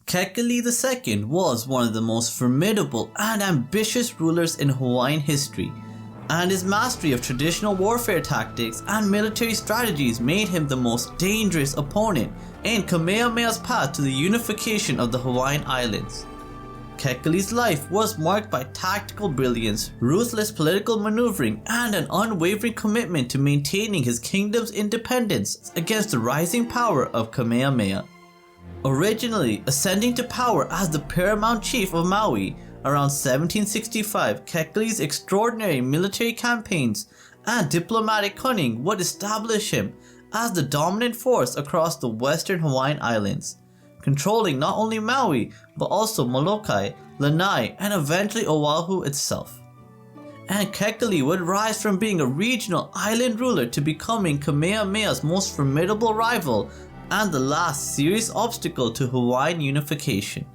Kahekili II was one of the most formidable and ambitious rulers in Hawaiian history, and his mastery of traditional warfare tactics and military strategies made him the most dangerous opponent in Kamehameha's path to the unification of the Hawaiian Islands. Kahekili's life was marked by tactical brilliance, ruthless political maneuvering, and an unwavering commitment to maintaining his kingdom's independence against the rising power of Kamehameha. Originally ascending to power as the paramount chief of Maui around 1765, Kahekili's extraordinary military campaigns and diplomatic cunning would establish him as the dominant force across the western Hawaiian Islands, controlling not only Maui but also Molokai, Lanai, and eventually Oahu itself. And Kahekili would rise from being a regional island ruler to becoming Kamehameha's most formidable rival and the last serious obstacle to Hawaiian unification.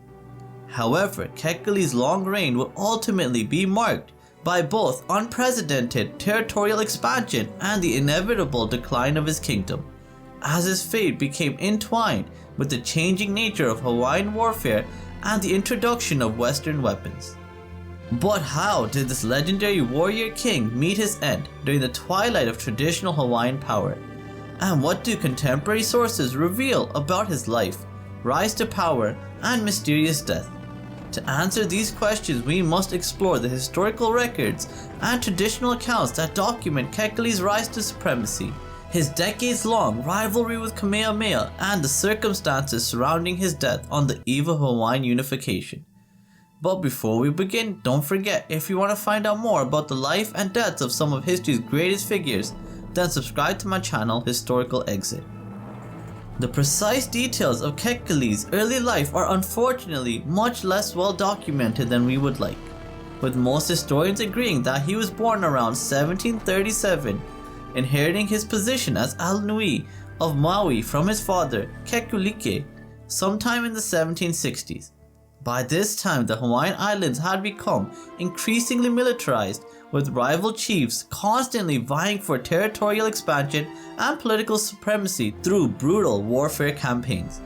However, Kahekili's long reign would ultimately be marked by both unprecedented territorial expansion and the inevitable decline of his kingdom, as his fate became entwined with the changing nature of Hawaiian warfare and the introduction of Western weapons. But how did this legendary warrior king meet his end during the twilight of traditional Hawaiian power? And what do contemporary sources reveal about his life, rise to power, and mysterious death? To answer these questions, we must explore the historical records and traditional accounts that document Kahekili's rise to supremacy, his decades-long rivalry with Kamehameha, and the circumstances surrounding his death on the eve of Hawaiian unification. But before we begin, don't forget, if you want to find out more about the life and deaths of some of history's greatest figures, then subscribe to my channel, Historical Exit. The precise details of Kahekili's early life are unfortunately much less well documented than we would like, with most historians agreeing that he was born around 1737, inheriting his position as Alanui of Maui from his father, Kekulike, sometime in the 1760s. By this time, the Hawaiian Islands had become increasingly militarized, with rival chiefs constantly vying for territorial expansion and political supremacy through brutal warfare campaigns.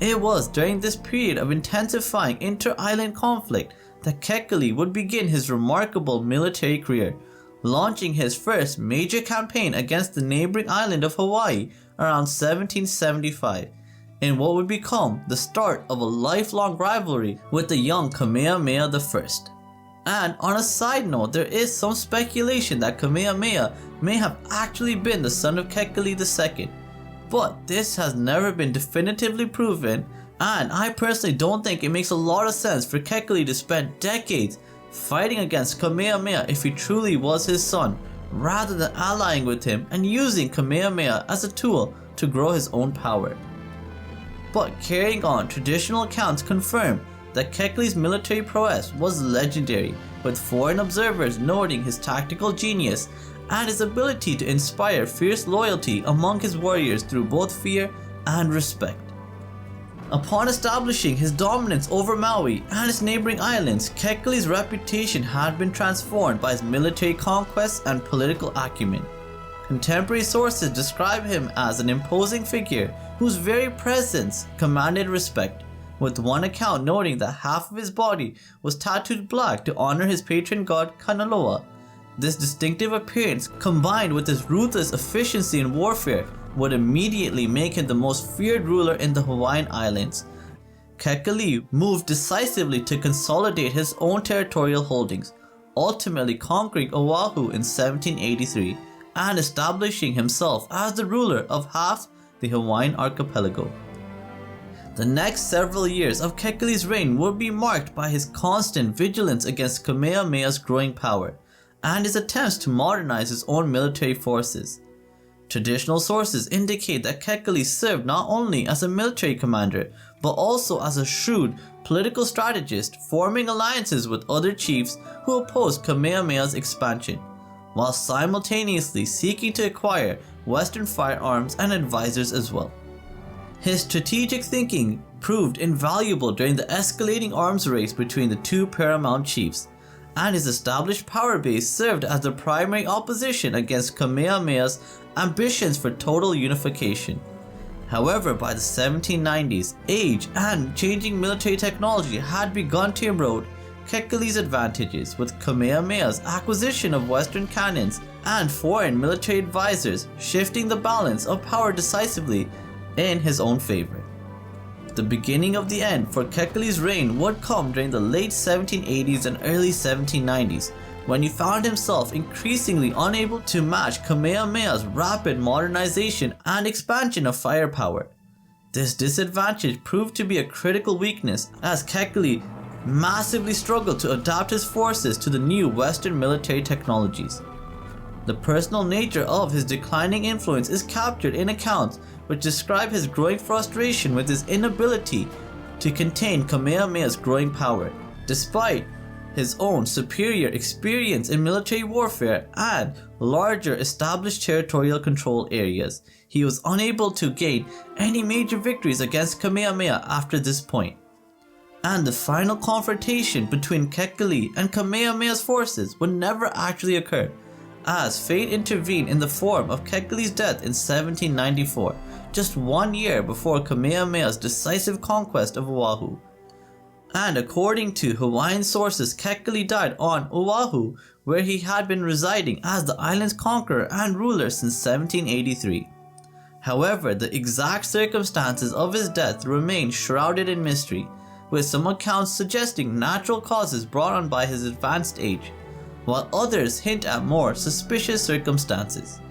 It was during this period of intensifying inter-island conflict that Kahekili would begin his remarkable military career, launching his first major campaign against the neighboring island of Hawaii around 1775, in what would become the start of a lifelong rivalry with the young Kamehameha I. And on a side note, there is some speculation that Kamehameha may have actually been the son of Kahekili II, but this has never been definitively proven, and I personally don't think it makes a lot of sense for Kahekili to spend decades fighting against Kamehameha if he truly was his son, rather than allying with him and using Kamehameha as a tool to grow his own power. But carrying on, traditional accounts confirm that Kahekili's military prowess was legendary, with foreign observers noting his tactical genius and his ability to inspire fierce loyalty among his warriors through both fear and respect. Upon establishing his dominance over Maui and its neighboring islands, Kahekili's reputation had been transformed by his military conquests and political acumen. Contemporary sources describe him as an imposing figure whose very presence commanded respect, with one account noting that half of his body was tattooed black to honor his patron god Kanaloa. This distinctive appearance, combined with his ruthless efficiency in warfare, would immediately make him the most feared ruler in the Hawaiian Islands. Kahekili moved decisively to consolidate his own territorial holdings, ultimately conquering Oahu in 1783 and establishing himself as the ruler of half the Hawaiian archipelago. The next several years of Kahekili's reign would be marked by his constant vigilance against Kamehameha's growing power and his attempts to modernize his own military forces. Traditional sources indicate that Kahekili served not only as a military commander but also as a shrewd political strategist, forming alliances with other chiefs who opposed Kamehameha's expansion, while simultaneously seeking to acquire Western firearms and advisors as well. His strategic thinking proved invaluable during the escalating arms race between the two paramount chiefs, and his established power base served as the primary opposition against Kamehameha's ambitions for total unification. However, by the 1790s, age and changing military technology had begun to erode Kahekili's advantages, with Kamehameha's acquisition of Western cannons and foreign military advisors shifting the balance of power decisively in his own favor. The beginning of the end for Kahekili's reign would come during the late 1780s and early 1790s, when he found himself increasingly unable to match Kamehameha's rapid modernization and expansion of firepower. This disadvantage proved to be a critical weakness, as Kahekili massively struggled to adapt his forces to the new Western military technologies. The personal nature of his declining influence is captured in accounts which describe his growing frustration with his inability to contain Kamehameha's growing power. Despite his own superior experience in military warfare and larger established territorial control areas, he was unable to gain any major victories against Kamehameha after this point. And the final confrontation between Kahekili and Kamehameha's forces would never actually occur, as fate intervened in the form of Kahekili's death in 1794, just 1 year before Kamehameha's decisive conquest of Oahu. And according to Hawaiian sources, Kahekili died on Oahu, where he had been residing as the island's conqueror and ruler since 1783. However, the exact circumstances of his death remain shrouded in mystery, with some accounts suggesting natural causes brought on by his advanced age, while others hint at more suspicious circumstances.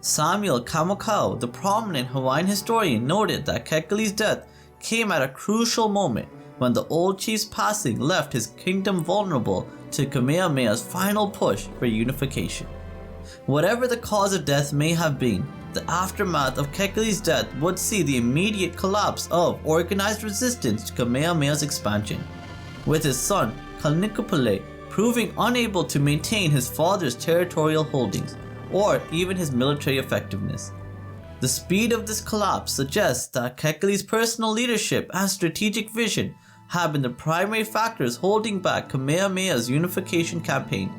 Samuel Kamokau, the prominent Hawaiian historian, noted that Kahekili's death came at a crucial moment, when the old chief's passing left his kingdom vulnerable to Kamehameha's final push for unification. Whatever the cause of death may have been, the aftermath of Kahekili's death would see the immediate collapse of organized resistance to Kamehameha's expansion, with his son Kalaniʻupuoleʻi proving unable to maintain his father's territorial holdings or even his military effectiveness. The speed of this collapse suggests that Kahekili's personal leadership and strategic vision have been the primary factors holding back Kamehameha's unification campaign,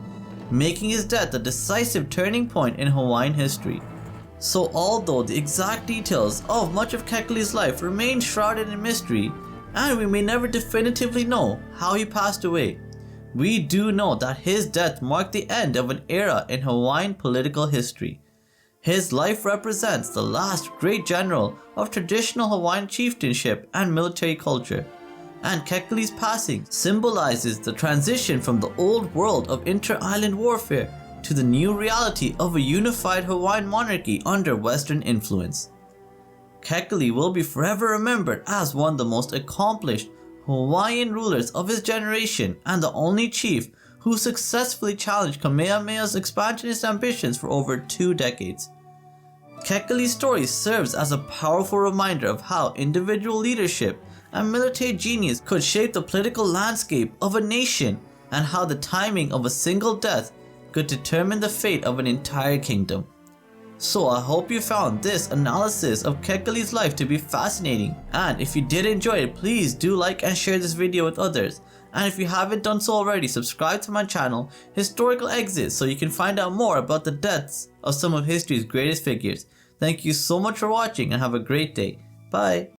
making his death a decisive turning point in Hawaiian history. So although the exact details of much of Kahekili's life remain shrouded in mystery, and we may never definitively know how he passed away, we do know that his death marked the end of an era in Hawaiian political history. His life represents the last great general of traditional Hawaiian chieftainship and military culture, and Kahekili's passing symbolizes the transition from the old world of inter-island warfare to the new reality of a unified Hawaiian monarchy under Western influence. Kahekili will be forever remembered as one of the most accomplished Hawaiian rulers of his generation and the only chief who successfully challenged Kamehameha's expansionist ambitions for over 2 decades. Kahekili's story serves as a powerful reminder of how individual leadership and military genius could shape the political landscape of a nation, and how the timing of a single death could determine the fate of an entire kingdom. So I hope you found this analysis of Kahekili's life to be fascinating, and if you did enjoy it, please do like and share this video with others. And if you haven't done so already, subscribe to my channel, Historical Exits, so you can find out more about the deaths of some of history's greatest figures. Thank you so much for watching and have a great day. Bye.